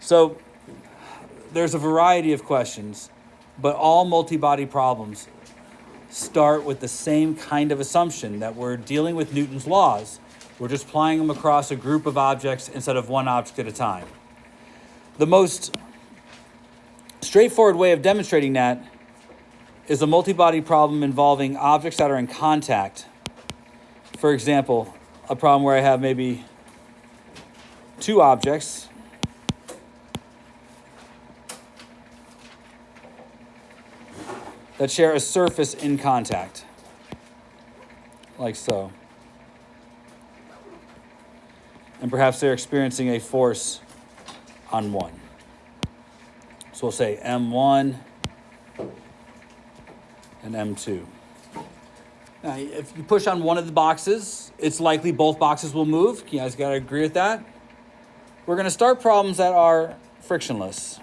So there's a variety of questions, but all multi-body problems start with the same kind of assumption that we're dealing with Newton's laws. We're just applying them across a group of objects instead of one object at a time. The most straightforward way of demonstrating that is a multi-body problem involving objects that are in contact. For example, a problem where I have maybe two objects that share a surface in contact, like so. And perhaps they're experiencing a force on one. So we'll say M1 and M2. Now, if you push on one of the boxes, it's likely both boxes will move. You guys got to agree with that? We're going to start problems that are frictionless.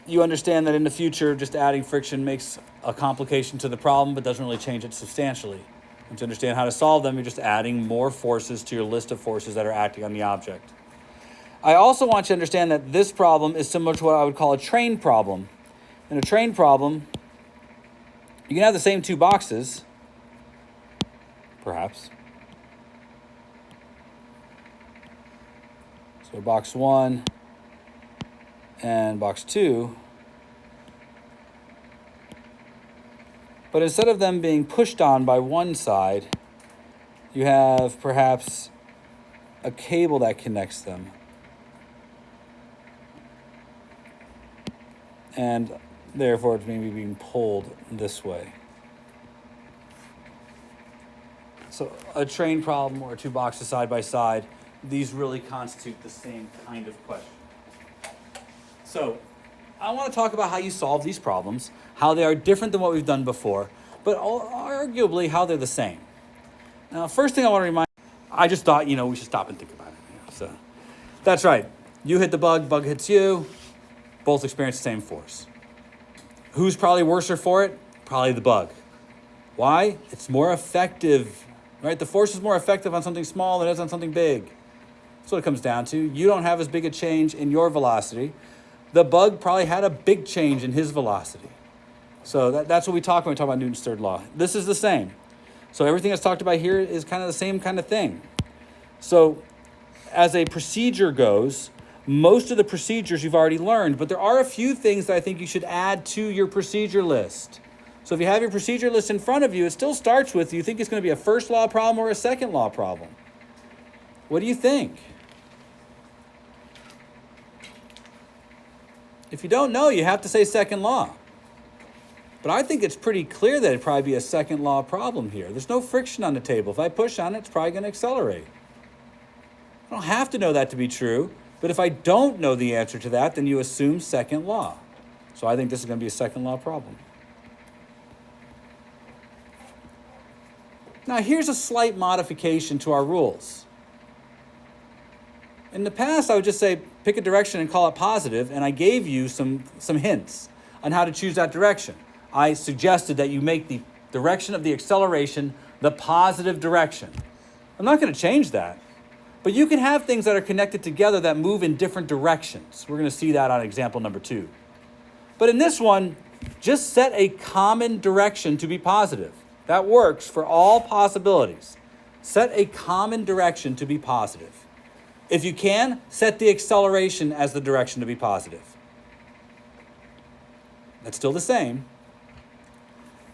You understand that in the future, just adding friction makes a complication to the problem, but doesn't really change it substantially. And to understand how to solve them, you're just adding more forces to your list of forces that are acting on the object. I also want you to understand that this problem is similar to what I would call a train problem. In a train problem, you can have the same two boxes, perhaps. So box 1 and box 2. But instead of them being pushed on by one side, you have perhaps a cable that connects them. And therefore it's maybe being pulled this way. So a train problem or two boxes side by side, these really constitute the same kind of question. So I want to talk about how you solve these problems, how they are different than what we've done before, but arguably how they're the same. Now, first thing I want to remind you, I just thought, we should stop and think about it. So that's right. You hit the bug hits you, both experience the same force. Who's probably worser for it? Probably the bug. Why? It's more effective, right? The force is more effective on something small than it is on something big. That's what it comes down to. You don't have as big a change in your velocity. The bug probably had a big change in his velocity. So that's what we talk when we talk about Newton's third law. This is the same. So everything that's talked about here is kind of the same kind of thing. So as a procedure goes, most of the procedures you've already learned, but there are a few things that I think you should add to your procedure list. So if you have your procedure list in front of you, it still starts with, do you think it's going to be a first law problem or a second law problem? What do you think? If you don't know, you have to say second law. But I think it's pretty clear that it'd probably be a second law problem here. There's no friction on the table. If I push on it, it's probably going to accelerate. I don't have to know that to be true, but if I don't know the answer to that, then you assume second law. So I think this is going to be a second law problem. Now here's a slight modification to our rules. In the past, I would just say, pick a direction and call it positive, and I gave you some hints on how to choose that direction. I suggested that you make the direction of the acceleration the positive direction. I'm not going to change that, but you can have things that are connected together that move in different directions. We're going to see that on example number 2. But in this one, just set a common direction to be positive. That works for all possibilities. Set a common direction to be positive. If you can, set the acceleration as the direction to be positive. That's still the same.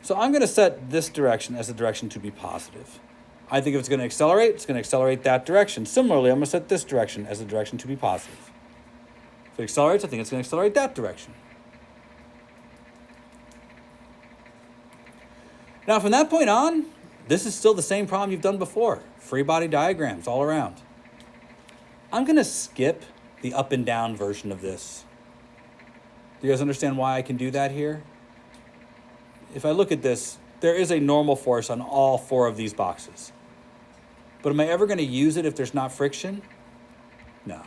So I'm going to set this direction as the direction to be positive. I think if it's going to accelerate that direction. Similarly, I'm going to set this direction as the direction to be positive. If it accelerates, I think it's going to accelerate that direction. Now, from that point on, this is still the same problem you've done before. Free body diagrams all around. I'm going to skip the up and down version of this. Do you guys understand why I can do that here? If I look at this, there is a normal force on all 4 of these boxes. But am I ever going to use it if there's not friction? No.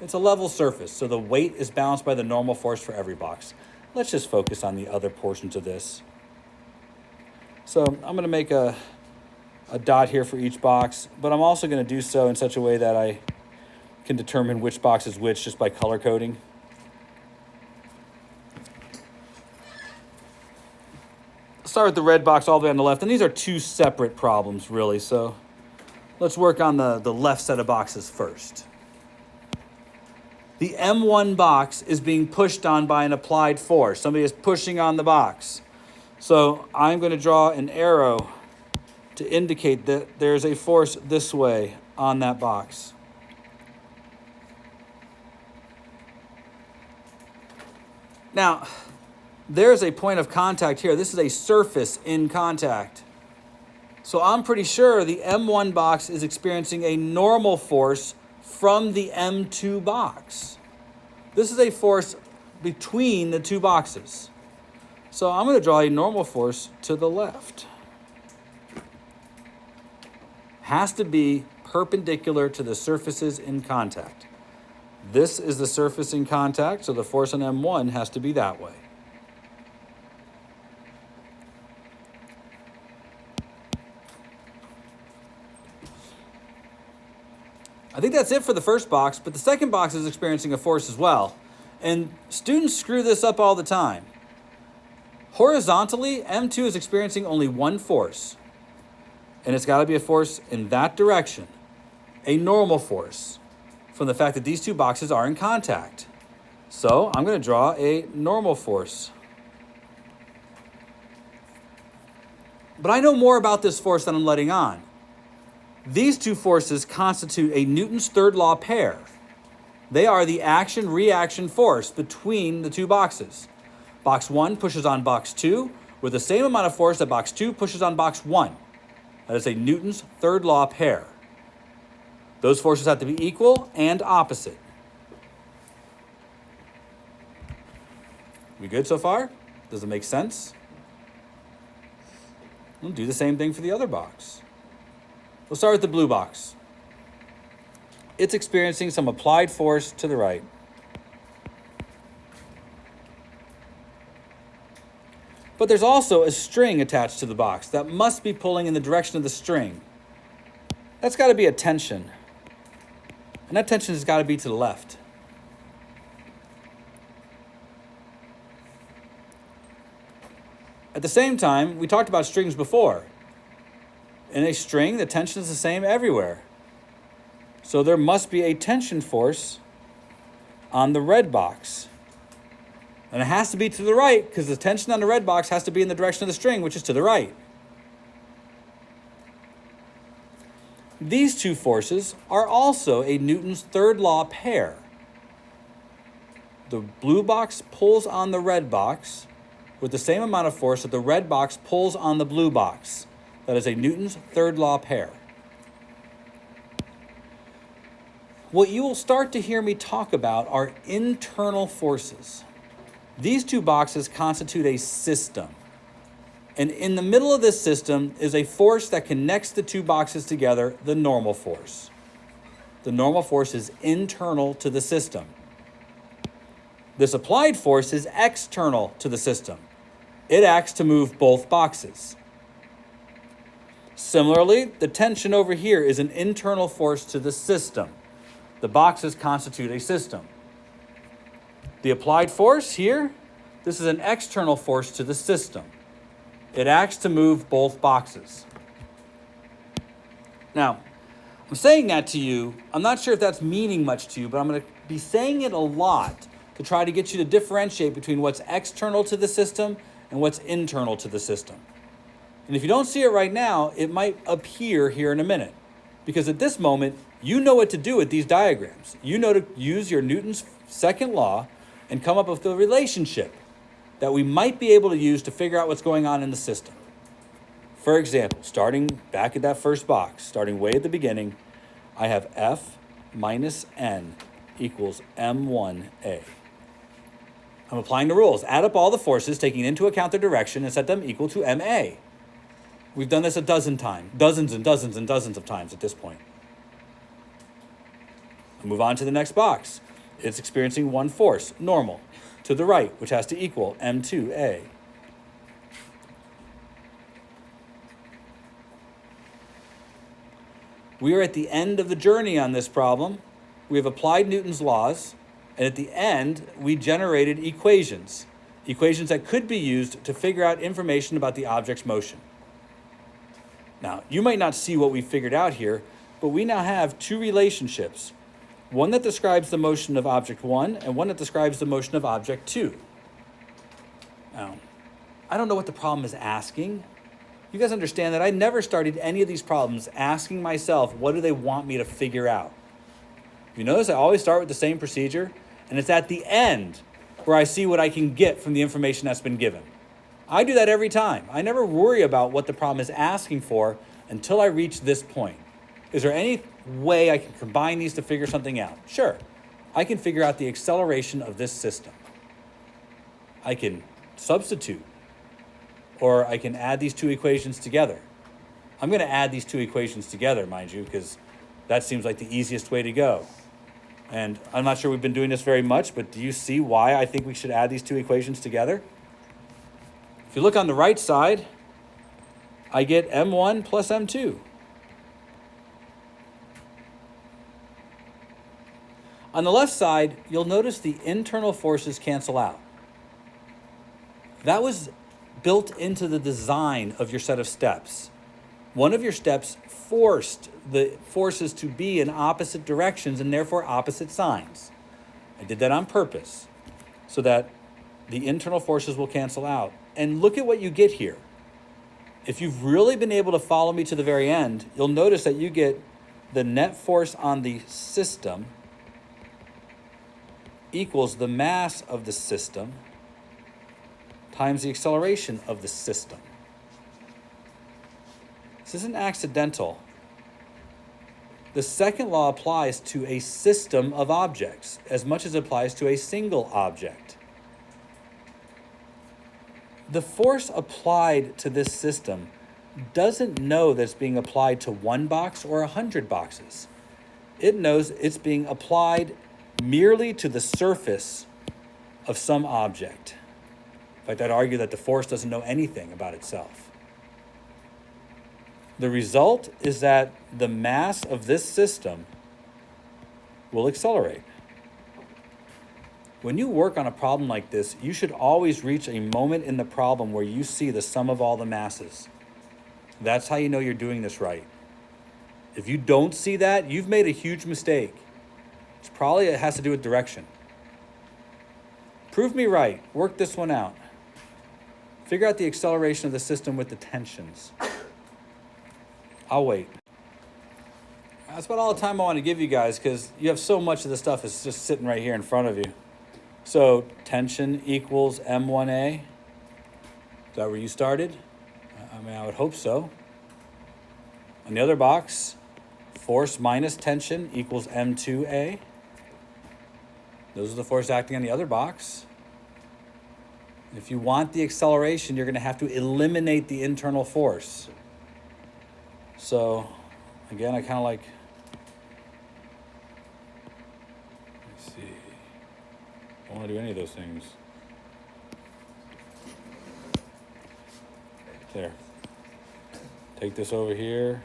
It's a level surface, so the weight is balanced by the normal force for every box. Let's just focus on the other portions of this. So I'm going to make a dot here for each box, but I'm also going to do so in such a way that I can determine which box is which just by color coding. Let's start with the red box all the way on the left. And these are two separate problems, really. So let's work on the left set of boxes first. The M1 box is being pushed on by an applied force. Somebody is pushing on the box. So I'm going to draw an arrow to indicate that there's a force this way on that box. Now, there's a point of contact here. This is a surface in contact. So I'm pretty sure the M1 box is experiencing a normal force from the M2 box. This is a force between the two boxes. So I'm going to draw a normal force to the left. Has to be perpendicular to the surfaces in contact. This is the surface in contact, so the force on M1 has to be that way. I think that's it for the first box, but the second box is experiencing a force as well. And students screw this up all the time. Horizontally, M2 is experiencing only one force. And it's got to be a force in that direction. A normal force from the fact that these two boxes are in contact. So I'm going to draw a normal force. But I know more about this force than I'm letting on. These two forces constitute a Newton's third law pair. They are the action-reaction force between the two boxes. Box 1 pushes on box 2 with the same amount of force that box 2 pushes on box 1. That is a Newton's third law pair. Those forces have to be equal and opposite. We good so far? Does it make sense? We'll do the same thing for the other box. We'll start with the blue box. It's experiencing some applied force to the right. But there's also a string attached to the box that must be pulling in the direction of the string. That's got to be a tension. And that tension has got to be to the left. At the same time, we talked about strings before. In a string, the tension is the same everywhere. So there must be a tension force on the red box. And it has to be to the right because the tension on the red box has to be in the direction of the string, which is to the right. These two forces are also a Newton's third law pair. The blue box pulls on the red box with the same amount of force that the red box pulls on the blue box. That is a Newton's third law pair. What you will start to hear me talk about are internal forces. These two boxes constitute a system. And in the middle of this system is a force that connects the two boxes together, the normal force. The normal force is internal to the system. This applied force is external to the system. It acts to move both boxes. Similarly, the tension over here is an internal force to the system. The boxes constitute a system. The applied force here, this is an external force to the system. It acts to move both boxes. Now, I'm saying that to you. I'm not sure if that's meaning much to you, but I'm going to be saying it a lot to try to get you to differentiate between what's external to the system and what's internal to the system. And if you don't see it right now, it might appear here in a minute. Because at this moment, you know what to do with these diagrams. You know to use your Newton's second law and come up with the relationship that we might be able to use to figure out what's going on in the system. For example, starting back at that first box, starting way at the beginning, I have F minus N equals M1A. I'm applying the rules. Add up all the forces, taking into account their direction, and set them equal to MA. We've done this a dozen times, dozens and dozens and dozens of times at this point. I move on to the next box. It's experiencing one force, normal, to the right, which has to equal M2A. We are at the end of the journey on this problem. we have applied Newton's laws, and at the end, we generated equations that could be used to figure out information about the object's motion. Now, you might not see what we figured out here, but we now have two relationships, one that describes the motion of object 1 and one that describes the motion of object 2. Now, I don't know what the problem is asking. You guys understand that I never started any of these problems asking myself, what do they want me to figure out? You notice I always start with the same procedure, and it's at the end where I see what I can get from the information that's been given. I do that every time. I never worry about what the problem is asking for until I reach this point. Is there any way I can combine these to figure something out? Sure. I can figure out the acceleration of this system. I can substitute, or I can add these two equations together. I'm going to add these two equations together, mind you, because that seems like the easiest way to go. And I'm not sure we've been doing this very much, but do you see why I think we should add these two equations together? If you look on the right side, I get M1 plus M2. On the left side, you'll notice the internal forces cancel out. That was built into the design of your set of steps. One of your steps forced the forces to be in opposite directions and therefore opposite signs. I did that on purpose so that the internal forces will cancel out. And look at what you get here. If you've really been able to follow me to the very end, you'll notice that you get the net force on the system equals the mass of the system times the acceleration of the system. This isn't accidental. The second law applies to a system of objects as much as it applies to a single object. The force applied to this system doesn't know that it's being applied to one box or 100 boxes. It knows it's being applied merely to the surface of some object. In fact, I'd argue that the force doesn't know anything about itself. The result is that the mass of this system will accelerate. When you work on a problem like this, you should always reach a moment in the problem where you see the sum of all the masses. That's how you know you're doing this right. If you don't see that, you've made a huge mistake. It has to do with direction. Prove me right. Work this one out. Figure out the acceleration of the system with the tensions. I'll wait. That's about all the time I want to give you guys because you have so much of the stuff that's just sitting right here in front of you. So tension equals M1A. Is that where you started? I mean, I would hope so. On the other box, force minus tension equals M2A. Those are the forces acting on the other box. If you want the acceleration, you're going to have to eliminate the internal force. So, again, I kind of like... Let's see. I don't want to do any of those things. There. Take this over here.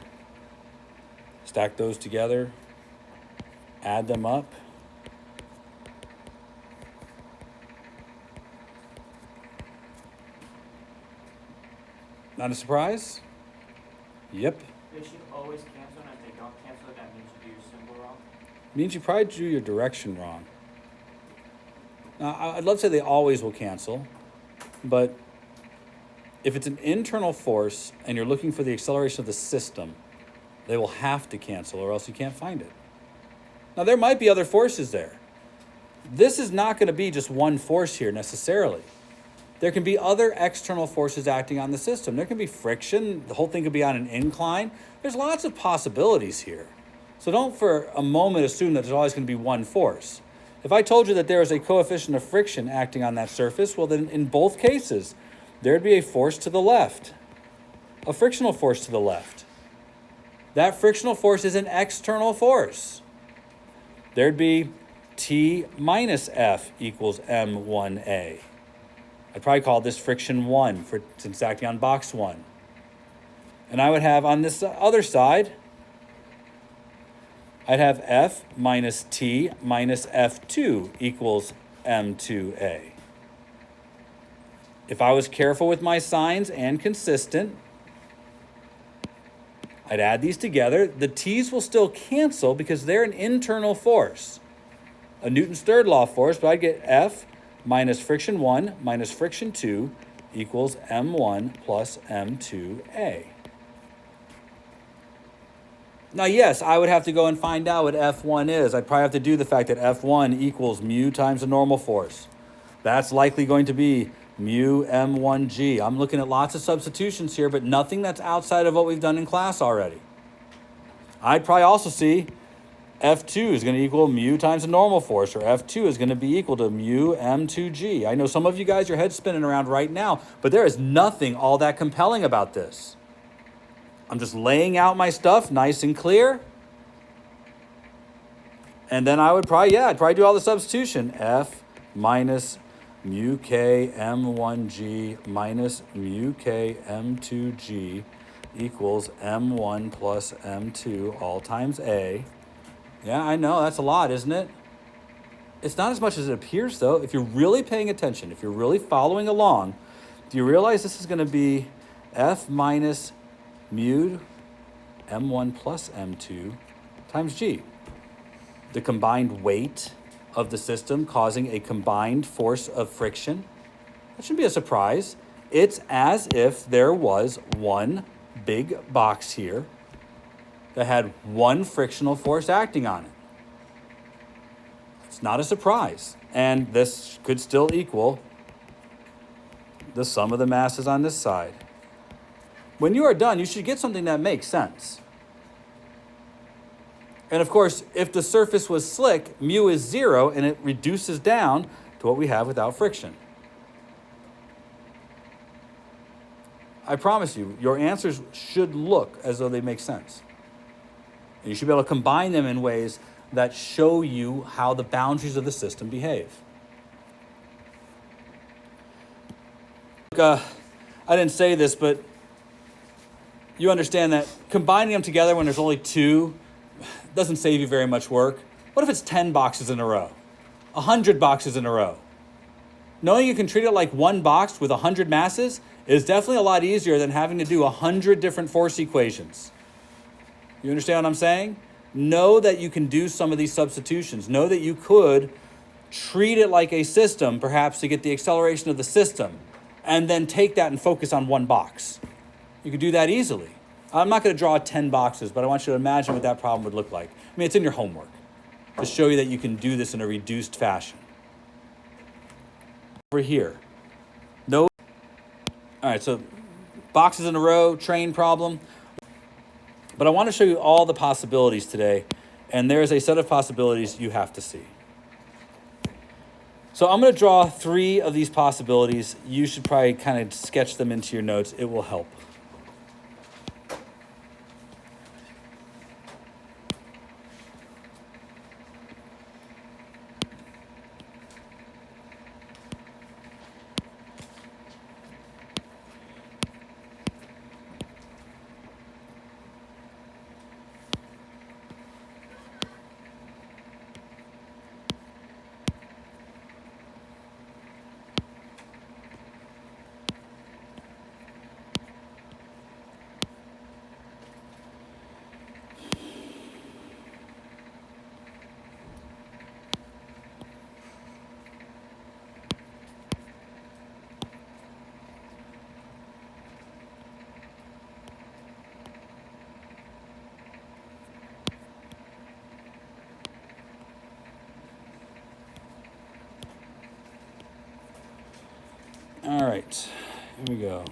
Stack those together. Add them up. Not a surprise? Yep. They should always cancel, and if they don't cancel, that means you do your symbol wrong. Means you probably drew your direction wrong. Now, I'd love to say they always will cancel, but if it's an internal force and you're looking for the acceleration of the system, they will have to cancel or else you can't find it. Now, there might be other forces there. This is not going to be just one force here necessarily. There can be other external forces acting on the system. There can be friction. The whole thing could be on an incline. There's lots of possibilities here. So don't for a moment assume that there's always going to be one force. If I told you that there is a coefficient of friction acting on that surface, well then in both cases, there'd be a force to the left, a frictional force to the left. That frictional force is an external force. There'd be T minus F equals M1A. I'd probably call this friction 1 since it's acting on box 1. And I would have on this other side I'd have F minus T minus F2 equals M2A. If I was careful with my signs and consistent, I'd add these together. The T's will still cancel because they're an internal force, a Newton's third law force, but I'd get F minus friction 1 minus friction 2 equals M1 plus M2A. Now, yes, I would have to go and find out what F1 is. I'd probably have to do the fact that F1 equals mu times the normal force. That's likely going to be mu M1G. I'm looking at lots of substitutions here, but nothing that's outside of what we've done in class already. I'd probably also see F2 is going to equal mu times the normal force, or F2 is going to be equal to mu M2G. I know some of you guys, your head's spinning around right now, but there is nothing all that compelling about this. I'm just laying out my stuff nice and clear. And then I'd probably do all the substitution. F minus mu K M1G minus mu K M2G equals M1 plus M2 all times A. Yeah, I know, that's a lot, isn't it? It's not as much as it appears, though. If you're really paying attention, if you're really following along, do you realize this is going to be F minus mu M1 plus M2 times G? The combined weight of the system causing a combined force of friction. That shouldn't be a surprise. It's as if there was one big box here that had one frictional force acting on it. It's not a surprise. And this could still equal the sum of the masses on this side. When you are done, you should get something that makes sense. And of course, if the surface was slick, mu is 0, and it reduces down to what we have without friction. I promise you, your answers should look as though they make sense. And you should be able to combine them in ways that show you how the boundaries of the system behave. I didn't say this, but you understand that combining them together when there's only two doesn't save you very much work. What if it's 10 boxes in a row? 100 boxes in a row? Knowing you can treat it like one box with 100 masses is definitely a lot easier than having to do 100 different force equations. You understand what I'm saying? Know that you can do some of these substitutions. Know that you could treat it like a system, perhaps to get the acceleration of the system, and then take that and focus on one box. You could do that easily. I'm not going to draw 10 boxes, but I want you to imagine what that problem would look like. I mean, it's in your homework to show you that you can do this in a reduced fashion. Over here. No. All right, so boxes in a row, train problem. But I want to show you all the possibilities today, and there's a set of possibilities you have to see. So I'm going to draw 3 of these possibilities. You should probably kind of sketch them into your notes. It will help. All right, here we go.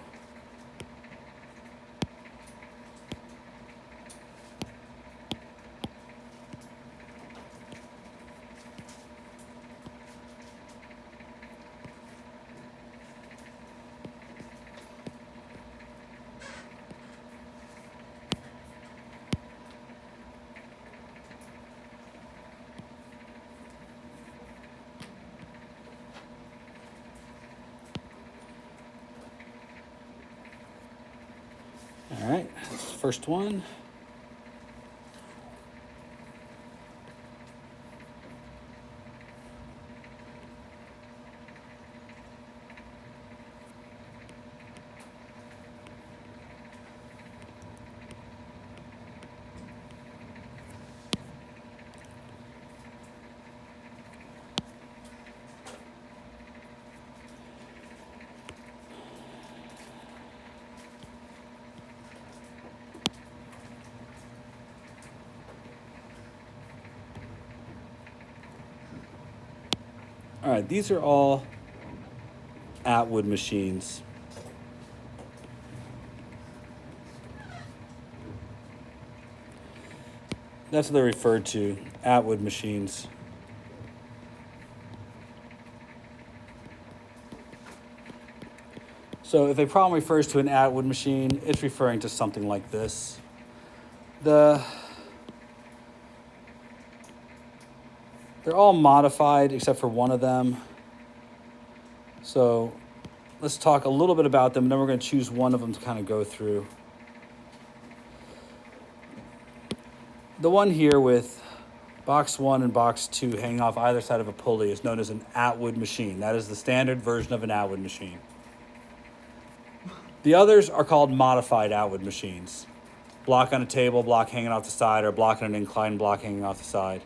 All right, that's the first one. All right, these are all Atwood machines. That's what they're referred to, Atwood machines. So if a problem refers to an Atwood machine, it's referring to something like this. They're all modified except for one of them. So let's talk a little bit about them, and then we're going to choose one of them to kind of go through. The one here with box 1 and box 2 hanging off either side of a pulley is known as an Atwood machine. That is the standard version of an Atwood machine. The others are called modified Atwood machines. Block on a table, block hanging off the side, or block on an incline, block hanging off the side.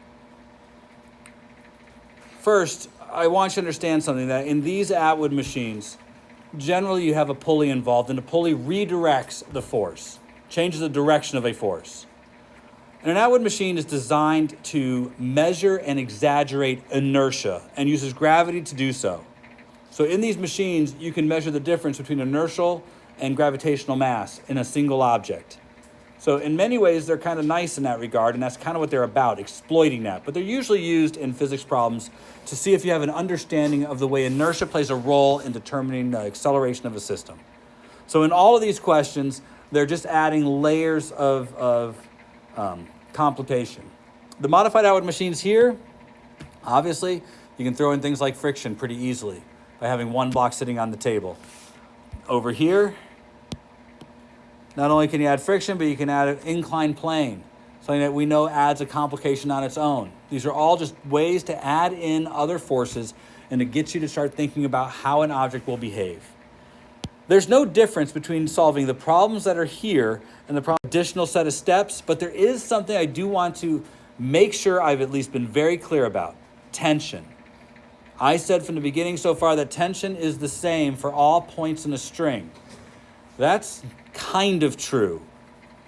First, I want you to understand something, that in these Atwood machines, generally you have a pulley involved, and the pulley redirects the force, changes the direction of a force. And an Atwood machine is designed to measure and exaggerate inertia and uses gravity to do so. So in these machines, you can measure the difference between inertial and gravitational mass in a single object. So in many ways, they're kind of nice in that regard, and that's kind of what they're about, exploiting that. But they're usually used in physics problems to see if you have an understanding of the way inertia plays a role in determining the acceleration of a system. So in all of these questions, they're just adding layers of complication. The modified Atwood machines here, obviously, you can throw in things like friction pretty easily by having one block sitting on the table. Over here, not only can you add friction, but you can add an inclined plane, something that we know adds a complication on its own. These are all just ways to add in other forces and to get you to start thinking about how an object will behave. There's no difference between solving the problems that are here and the additional set of steps, but there is something I do want to make sure I've at least been very clear about: tension. I said from the beginning so far that tension is the same for all points in a string. That's kind of true.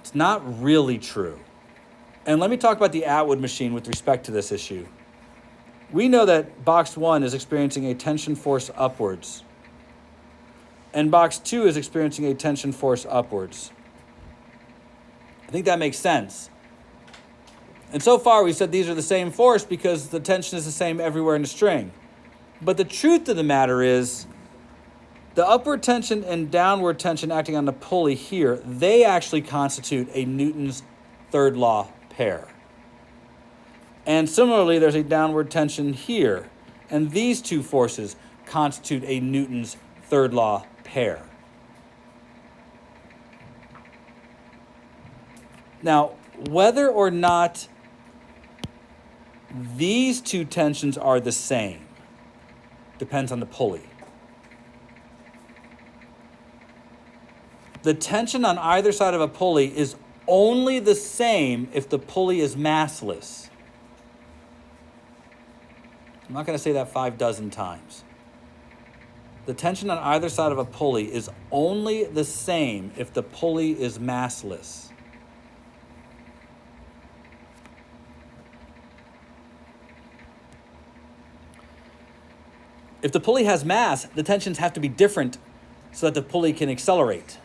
It's not really true. And let me talk about the Atwood machine with respect to this issue. We know that box 1 is experiencing a tension force upwards, and box 2 is experiencing a tension force upwards. I think that makes sense. And so far we said these are the same force because the tension is the same everywhere in the string. But the truth of the matter is, the upward tension and downward tension acting on the pulley here, they actually constitute a Newton's third law pair. And similarly, there's a downward tension here, and these two forces constitute a Newton's third law pair. Now, whether or not these two tensions are the same depends on the pulley. The tension on either side of a pulley is only the same if the pulley is massless. I'm not going to say that 5 dozen times. The tension on either side of a pulley is only the same if the pulley is massless. If the pulley has mass, the tensions have to be different so that the pulley can accelerate.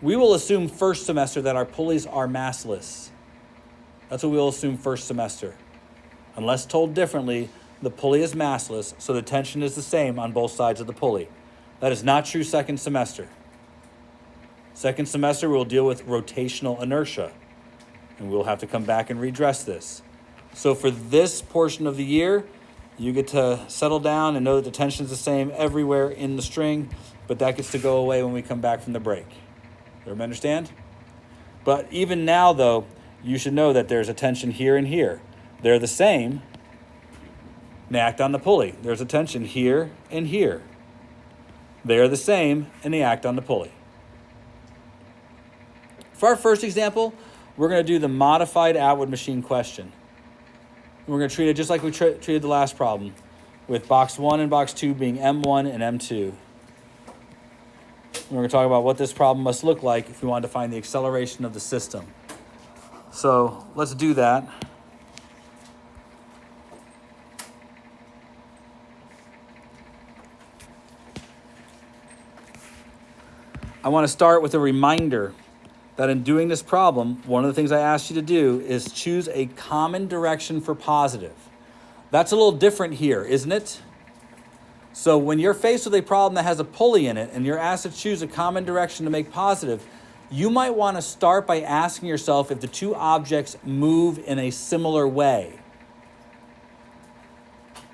We will assume first semester that our pulleys are massless. That's what we'll assume first semester. Unless told differently, the pulley is massless, so the tension is the same on both sides of the pulley. That is not true second semester. Second semester, we'll deal with rotational inertia, and we'll have to come back and redress this. So for this portion of the year, you get to settle down and know that the tension is the same everywhere in the string, but that gets to go away when we come back from the break. Everyone understand? But even now, though, you should know that there's a tension here and here. They're the same. They act on the pulley. There's a tension here and here. They're the same, and they act on the pulley. For our first example, we're going to do the modified Atwood machine question. We're going to treat it just like we treated the last problem, with box 1 and box 2 being M1 and M2. And we're going to talk about what this problem must look like if we want to find the acceleration of the system. So let's do that. I want to start with a reminder that in doing this problem, one of the things I asked you to do is choose a common direction for positive. That's a little different here, isn't it? So when you're faced with a problem that has a pulley in it and you're asked to choose a common direction to make positive, you might want to start by asking yourself if the two objects move in a similar way.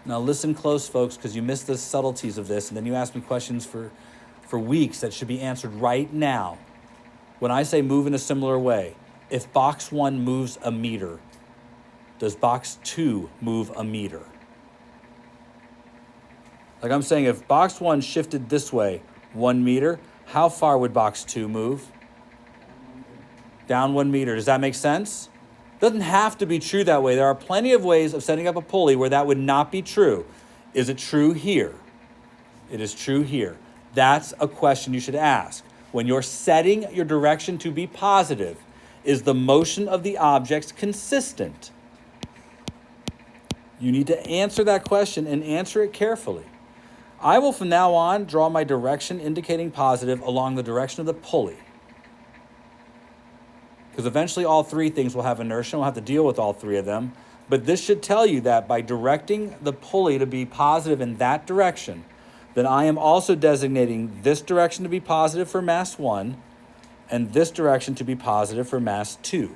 Now listen close, folks, because you missed the subtleties of this, and then you ask me questions for weeks that should be answered right now. When I say move in a similar way, if box 1 moves a meter, does box 2 move a meter? Like I'm saying, if box 1 shifted this way 1 meter, how far would box 2 move? Down 1 meter. Does that make sense? Doesn't have to be true that way. There are plenty of ways of setting up a pulley where that would not be true. Is it true here? It is true here. That's a question you should ask. When you're setting your direction to be positive, is the motion of the objects consistent? You need to answer that question and answer it carefully. I will from now on draw my direction indicating positive along the direction of the pulley. Because eventually all three things will have inertia, we'll have to deal with all three of them. But this should tell you that by directing the pulley to be positive in that direction, then I am also designating this direction to be positive for mass 1 and this direction to be positive for mass 2.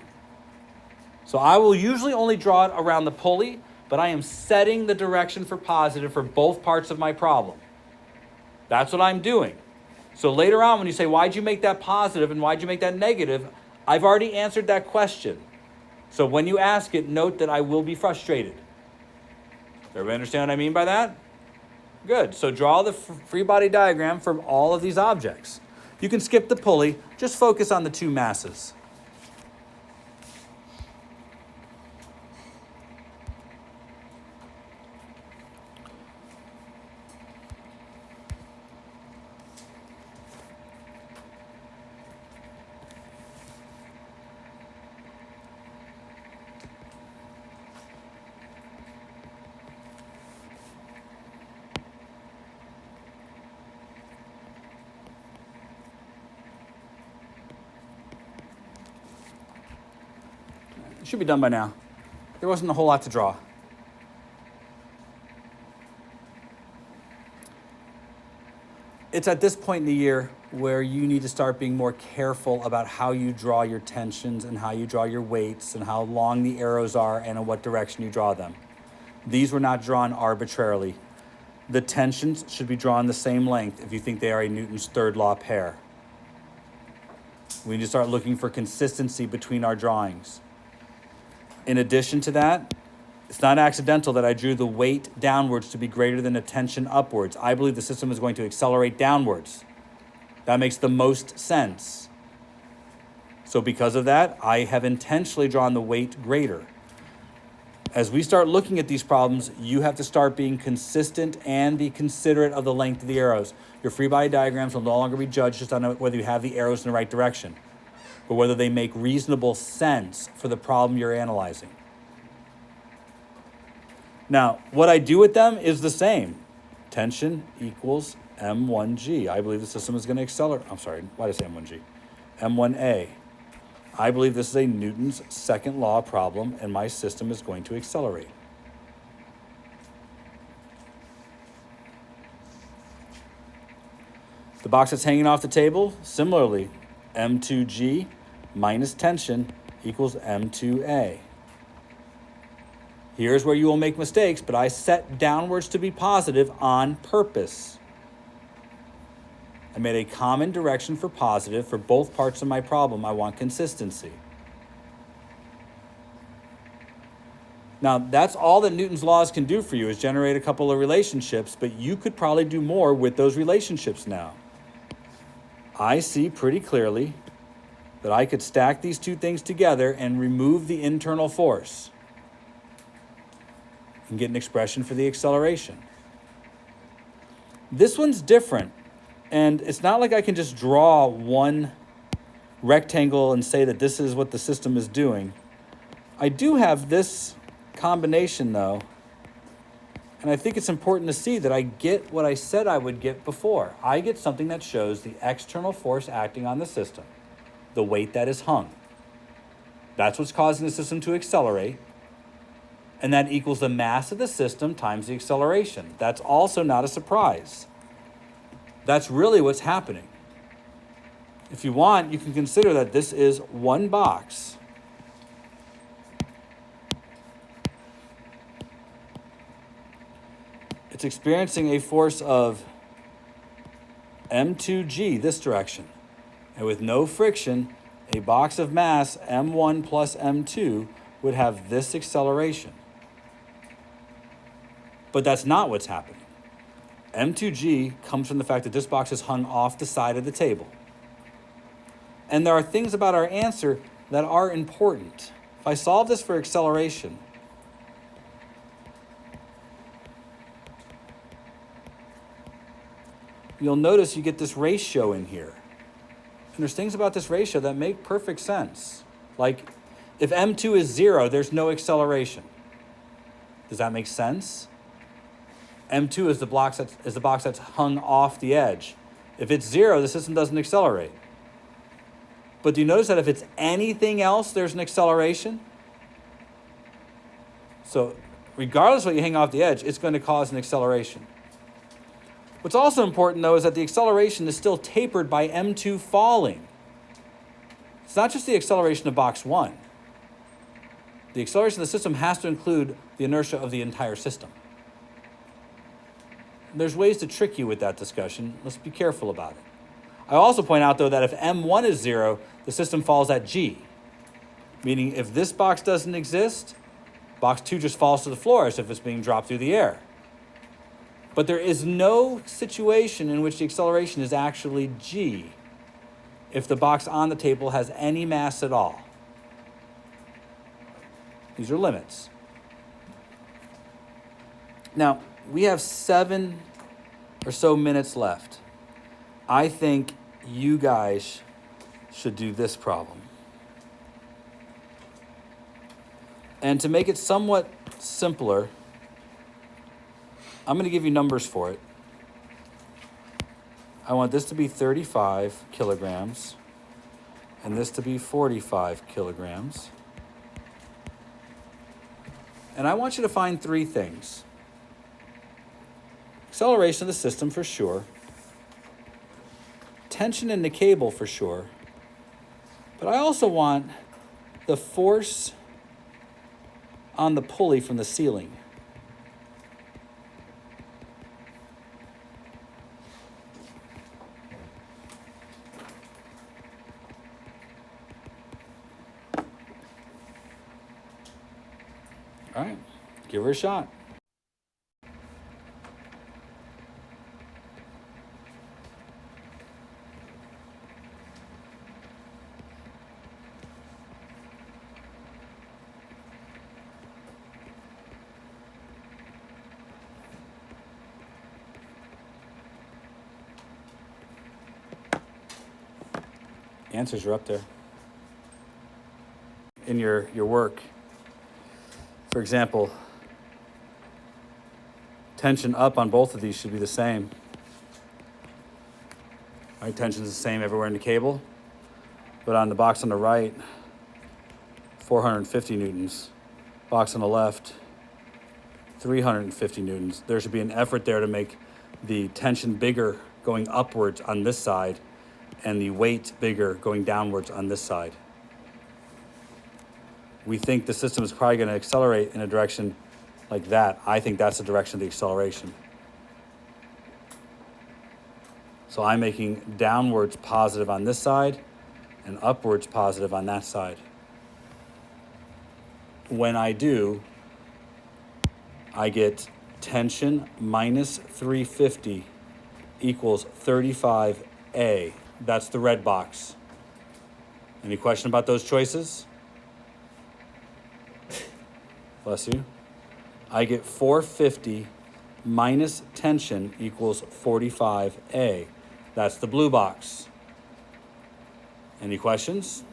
So I will usually only draw it around the pulley, but I am setting the direction for positive for both parts of my problem. That's what I'm doing. So later on when you say, why'd you make that positive and why'd you make that negative? I've already answered that question. So when you ask it, note that I will be frustrated. Everybody understand what I mean by that? Good. So draw the free body diagram from all of these objects. You can skip the pulley, just focus on the two masses. It should be done by now. There wasn't a whole lot to draw. It's at this point in the year where you need to start being more careful about how you draw your tensions and how you draw your weights and how long the arrows are and in what direction you draw them. These were not drawn arbitrarily. The tensions should be drawn the same length if you think they are a Newton's third law pair. We need to start looking for consistency between our drawings. In addition to that, it's not accidental that I drew the weight downwards to be greater than the tension upwards. I believe the system is going to accelerate downwards. That makes the most sense. So because of that, I have intentionally drawn the weight greater. As we start looking at these problems, you have to start being consistent and be considerate of the length of the arrows. Your free body diagrams will no longer be judged just on whether you have the arrows in the right direction, but whether they make reasonable sense for the problem you're analyzing. Now, what I do with them is the same. Tension equals M1G. I believe the system is going to accelerate. I'm sorry, why did I say M1G? M1A. I believe this is a Newton's second law problem, and my system is going to accelerate. The box that's hanging off the table, similarly, M2G minus tension equals M2A. Here's where you will make mistakes, but I set downwards to be positive on purpose. I made a common direction for positive for both parts of my problem. I want consistency. Now, that's all that Newton's laws can do for you, is generate a couple of relationships, but you could probably do more with those relationships now. I see pretty clearly that I could stack these two things together and remove the internal force and get an expression for the acceleration. This one's different, and it's not like I can just draw one rectangle and say that this is what the system is doing. I do have this combination, though, And I think it's important to see that I get what I said I would get before. I get something that shows the external force acting on the system, the weight that is hung. That's what's causing the system to accelerate. And that equals the mass of the system times the acceleration. That's also not a surprise. That's really what's happening. If you want, you can consider that this is one box. It's experiencing a force of m2g this direction. And with no friction, a box of mass m1 plus m2 would have this acceleration. But that's not what's happening. m2g comes from the fact that this box is hung off the side of the table. And there are things about our answer that are important. If I solve this for acceleration, you'll notice you get this ratio in here. And there's things about this ratio that make perfect sense. Like, if m2 is 0, there's no acceleration. Does that make sense? m2 is the box that's hung off the edge. If it's 0, the system doesn't accelerate. But do you notice that if it's anything else, there's an acceleration? So regardless of what you hang off the edge, it's going to cause an acceleration. What's also important, though, is that the acceleration is still tapered by m2 falling. It's not just the acceleration of box 1. The acceleration of the system has to include the inertia of the entire system. There's ways to trick you with that discussion. Let's be careful about it. I also point out, though, that if m1 is 0, the system falls at g. Meaning if this box doesn't exist, box 2 just falls to the floor as if it's being dropped through the air. But there is no situation in which the acceleration is actually g if the box on the table has any mass at all. These are limits. Now, we have 7 or so minutes left. I think you guys should do this problem. And to make it somewhat simpler, I'm going to give you numbers for it. I want this to be 35 kilograms and this to be 45 kilograms. And I want you to find 3 things. Acceleration of the system for sure. Tension in the cable for sure. But I also want the force on the pulley from the ceiling. All right, give her a shot. Answers are up there in your work. For example, tension up on both of these should be the same. Right, tension is the same everywhere in the cable, but on the box on the right, 450 newtons. Box on the left, 350 newtons. There should be an effort there to make the tension bigger going upwards on this side and the weight bigger going downwards on this side. We think the system is probably going to accelerate in a direction like that. I think that's the direction of the acceleration. So I'm making downwards positive on this side and upwards positive on that side. When I do, I get tension minus 350 equals 35A. That's the red box. Any question about those choices? Bless you. I get 450 minus tension equals 45A. That's the blue box. Any questions?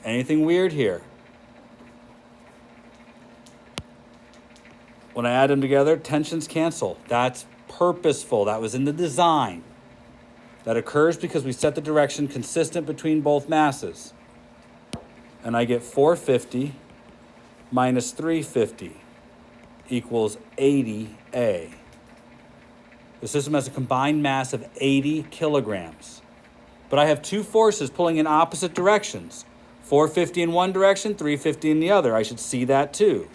Anything weird here? When I add them together, tensions cancel. That's purposeful. That was in the design. That occurs because we set the direction consistent between both masses. And I get 450 minus 350 equals 80A. The system has a combined mass of 80 kilograms. But I have two forces pulling in opposite directions. 450 in one direction, 350 in the other. I should see that too.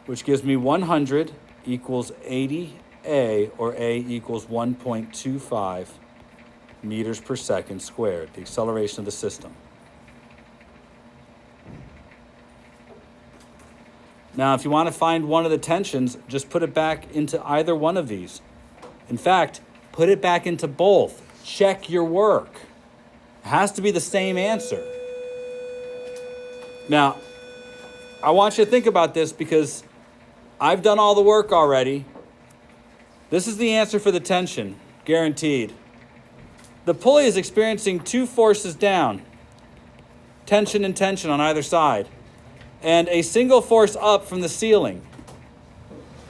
Which gives me 100 equals 80A, or A equals 1.25 meters per second squared, the acceleration of the system. Now, if you want to find one of the tensions, just put it back into either one of these. In fact, put it back into both. Check your work. It has to be the same answer. Now, I want you to think about this because I've done all the work already. This is the answer for the tension, guaranteed. The pulley is experiencing two forces down, tension and tension on either side, and a single force up from the ceiling.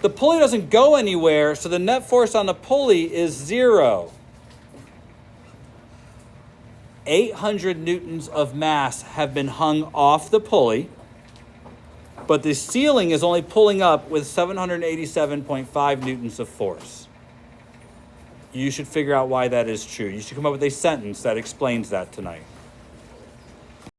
The pulley doesn't go anywhere, so the net force on the pulley is 0. 800 newtons of mass have been hung off the pulley, but the ceiling is only pulling up with 787.5 newtons of force. You should figure out why that is true. You should come up with a sentence that explains that tonight.